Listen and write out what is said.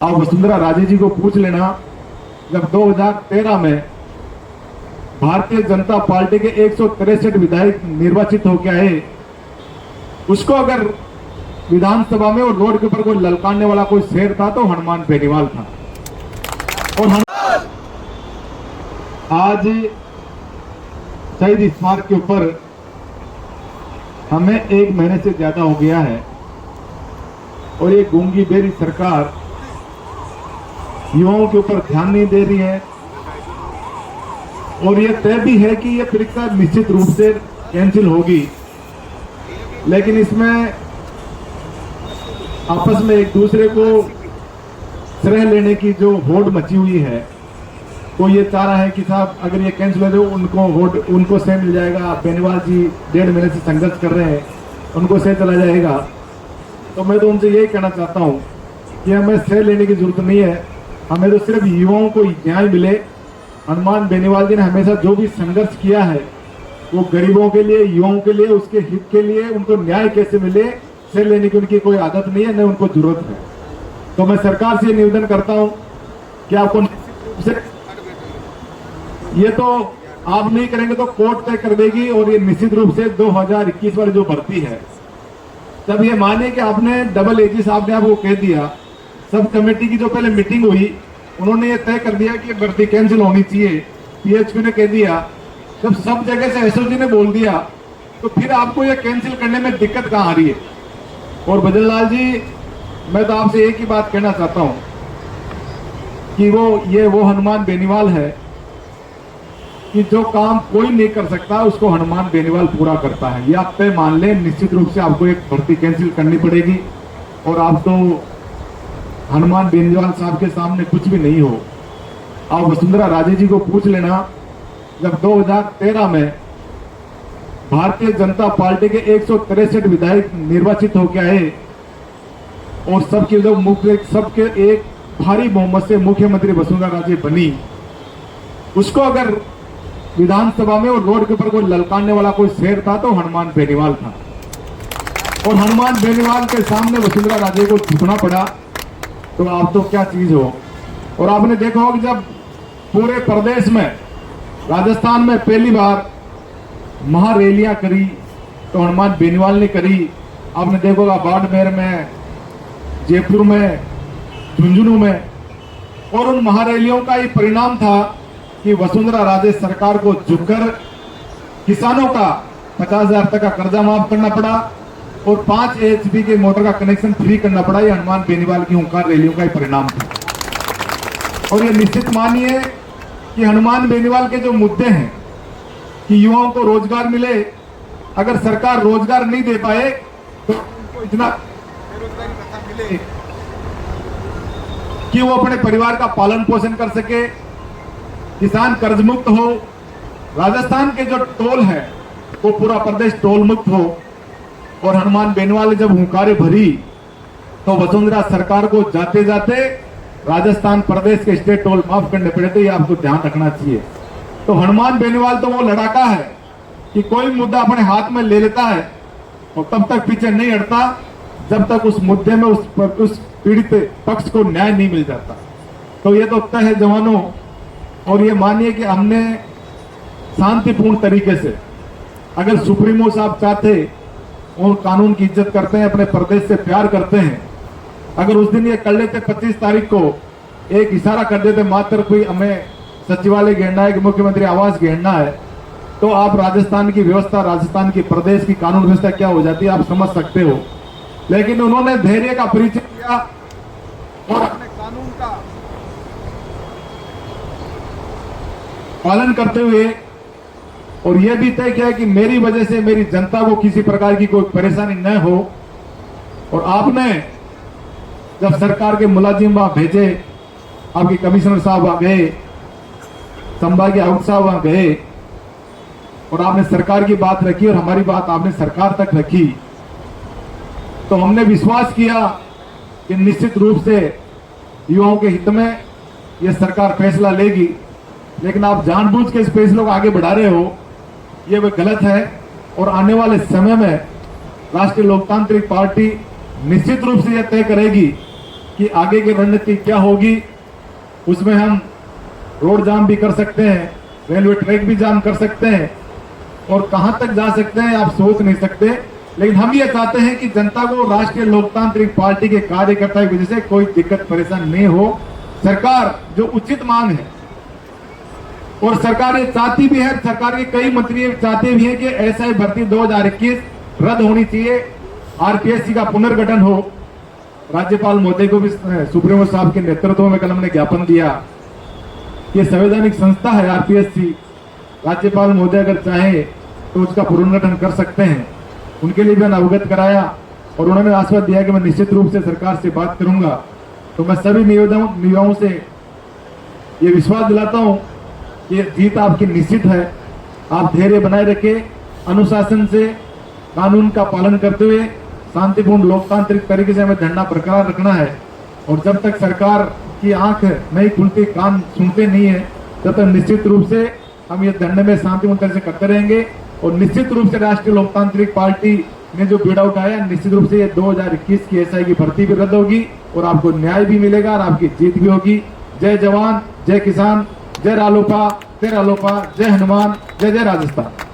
आप वसुंधरा राजे जी को पूछ लेना, जब 2013 में भारतीय जनता पार्टी के 163 विधायक निर्वाचित होकर आए, उसको अगर विधानसभा में और रोड के ऊपर कोई ललकारने वाला कोई शेर था तो हनुमान बेनीवाल था। और आज शहीद स्मारक के ऊपर हमें 1 महीने से ज्यादा हो गया है और ये गूंगी बेरी सरकार युवाओं के ऊपर ध्यान नहीं दे रही है। और ये तय भी है कि ये परीक्षा निश्चित रूप से कैंसिल होगी, लेकिन इसमें आपस में एक दूसरे को श्रेय लेने की जो होड़ मची हुई है, तो ये चाह रहा है कि साहब अगर ये कैंसिल हो जाए उनको श्रेय मिल जाएगा। बेनीवाल जी 1.5 महीने से संघर्ष कर रहे हैं, उनको श्रेय चला जाएगा। तो मैं तो उनसे यही कहना चाहता हूँ कि हमें श्रेय लेने की जरूरत नहीं है, हमें तो सिर्फ युवाओं को न्याय मिले। हनुमान बेनीवाल जी ने हमेशा जो भी संघर्ष किया है वो गरीबों के लिए, युवाओं के लिए, उसके हित के लिए, उनको न्याय कैसे मिले, श्रेय लेने की उनकी कोई आदत नहीं है, न उनको जरूरत है। तो मैं सरकार से निवेदन करता हूं कि आपको ये तो आप नहीं करेंगे तो कोर्ट तय कर देगी, और ये निश्चित रूप से 2021 वाली जो भर्ती है, तब ये माने कि आपने डबल एजी साहब ने आपको कह दिया, सब कमेटी की जो पहले मीटिंग हुई उन्होंने ये तय कर दिया कि भर्ती कैंसिल होनी चाहिए, पीएचक्यू ने कह दिया, जब सब जगह से एसओजी ने बोल दिया तो फिर आपको ये कैंसिल करने में दिक्कत कहां आ रही है। और भजनलाल जी, मैं तो आपसे एक ही बात कहना चाहता हूं कि वो हनुमान बेनीवाल है कि जो काम कोई नहीं कर सकता उसको हनुमान बेनीवाल पूरा करता है। ये आप पे मान लें, निश्चित रूप से आपको एक भर्ती कैंसिल करनी पड़ेगी और आप तो हनुमान बेनीवाल साहब के सामने कुछ भी नहीं हो। आप वसुंधरा राजे जी को पूछ लेना, जब 2013 में भारतीय जनता पार्टी के 163 विधायक निर्वाचित होकर आए और सबके एक भारी बहुमत से मुख्यमंत्री वसुंधरा राजे बनी, उसको अगर विधानसभा में और रोड के ऊपर कोई ललकारने वाला कोई शेर था तो हनुमान बेनीवाल था। और हनुमान बेनीवाल के सामने वसुंधरा राजे को झुकना पड़ा, तो आप तो क्या चीज हो। और आपने देखा होगा जब पूरे प्रदेश में, राजस्थान में पहली बार महारैलियां करी तो हनुमान बेनीवाल ने करी। आपने देखा होगा बाड़मेर में, जयपुर में, झुंझुनू में, और उन महारैलियों का ये परिणाम था कि वसुंधरा राजे सरकार को झुककर किसानों का 50,000 तक का कर्जा माफ करना पड़ा और 5 HP के मोटर का कनेक्शन फ्री करना पड़ा। ये हनुमान बेनीवाल की हुंकार रैलियों का ही परिणाम था। और ये निश्चित मानिए कि हनुमान बेनीवाल के जो मुद्दे हैं कि युवाओं को रोजगार मिले, अगर सरकार रोजगार नहीं दे पाए तो उनको इतना बेरोजगारी भत्ता मिले कि वो अपने परिवार का पालन पोषण कर सके, किसान कर्ज मुक्त हो, राजस्थान के जो टोल है वो पूरा प्रदेश टोल मुक्त हो। और हनुमान बेनीवाल ने जब हुंकारे भरी तो वसुंधरा सरकार को जाते जाते राजस्थान प्रदेश के स्टेट टोल माफ करने पड़े थे। ये आपको ध्यान रखना चाहिए। तो हनुमान बेनीवाल तो वो लड़ाका है कि कोई मुद्दा अपने हाथ में ले लेता है और तब तक पीछे नहीं हटता जब तक उस मुद्दे में उस पीड़ित पक्ष को न्याय नहीं मिल जाता। तो ये तो तय है जवानों। और ये मानिए कि हमने शांतिपूर्ण तरीके से, अगर सुप्रीमो साहब चाहते और कानून की इज्जत करते हैं, अपने प्रदेश से प्यार करते हैं, अगर उस दिन ये कर लेते 25 तारीख को एक इशारा कर देते, मात्र कोई हमें सचिवालय घेरना है कि मुख्यमंत्री आवास घेरना है, तो आप राजस्थान की व्यवस्था, राजस्थान की प्रदेश की कानून व्यवस्था क्या हो जाती है आप समझ सकते हो। लेकिन उन्होंने धैर्य का परिचय दिया और अपने कानून का पालन करते हुए और यह भी तय किया कि मेरी वजह से मेरी जनता को किसी प्रकार की कोई परेशानी न हो। और आपने जब सरकार के मुलाजिम वहां भेजे, आपके कमिश्नर साहब वहां गए, संभागीय आयुक्त साहब वहां गए और आपने सरकार की बात रखी और हमारी बात आपने सरकार तक रखी, तो हमने विश्वास किया कि निश्चित रूप से युवाओं के हित में यह सरकार फैसला लेगी। लेकिन आप जानबूझ के इस फैसले को आगे बढ़ा रहे हो, ये वह गलत है। और आने वाले समय में राष्ट्रीय लोकतांत्रिक पार्टी निश्चित रूप से यह तय करेगी कि आगे की रणनीति क्या होगी। उसमें हम रोड जाम भी कर सकते हैं, रेलवे ट्रैक भी जाम कर सकते हैं, और कहां तक जा सकते हैं आप सोच नहीं सकते। लेकिन हम ये चाहते हैं कि जनता को राष्ट्रीय लोकतांत्रिक पार्टी के कार्यकर्ता की वजह से कोई दिक्कत परेशान नहीं हो। सरकार जो उचित मांग है, और सरकार ये चाहती भी है, सरकार के कई मंत्री चाहते भी हैं कि एसआई भर्ती 2021 रद्द होनी चाहिए, आरपीएससी का पुनर्गठन हो। राज्यपाल महोदय को भी सुप्रीमो साहब के नेतृत्व में कल हमने ज्ञापन दिया। ये संवैधानिक संस्था है आरपीएससी, राज्यपाल महोदय अगर चाहे तो उसका पुनर्गठन कर सकते हैं। उनके लिए भी मैंने अवगत कराया और उन्होंने आश्वासन दिया कि मैं निश्चित रूप से सरकार से बात करूंगा। तो मैं सभी नियोजकों से ये विश्वास दिलाता हूं कि जीत आपकी निश्चित है। आप धैर्य बनाए रखें, अनुशासन से कानून का पालन करते हुए शांतिपूर्ण लोकतांत्रिक तरीके से हमें धरना बरकरार रखना है। और जब तक सरकार की आंख नहीं खुलती, कान सुनते नहीं है, तब तक निश्चित रूप से हम ये धरने में शांतिपूर्ण तरह से करते रहेंगे। और निश्चित रूप से राष्ट्रीय लोकतांत्रिक पार्टी ने जो बीड़ा उठाया, निश्चित रूप से ये 2021 की एसआई की भर्ती भी रद्द होगी और आपको न्याय भी मिलेगा और आपकी जीत भी होगी। जय जवान, जय किसान, जय रालोपा, जय रालोपा, जय हनुमान, जय जय राजस्थान।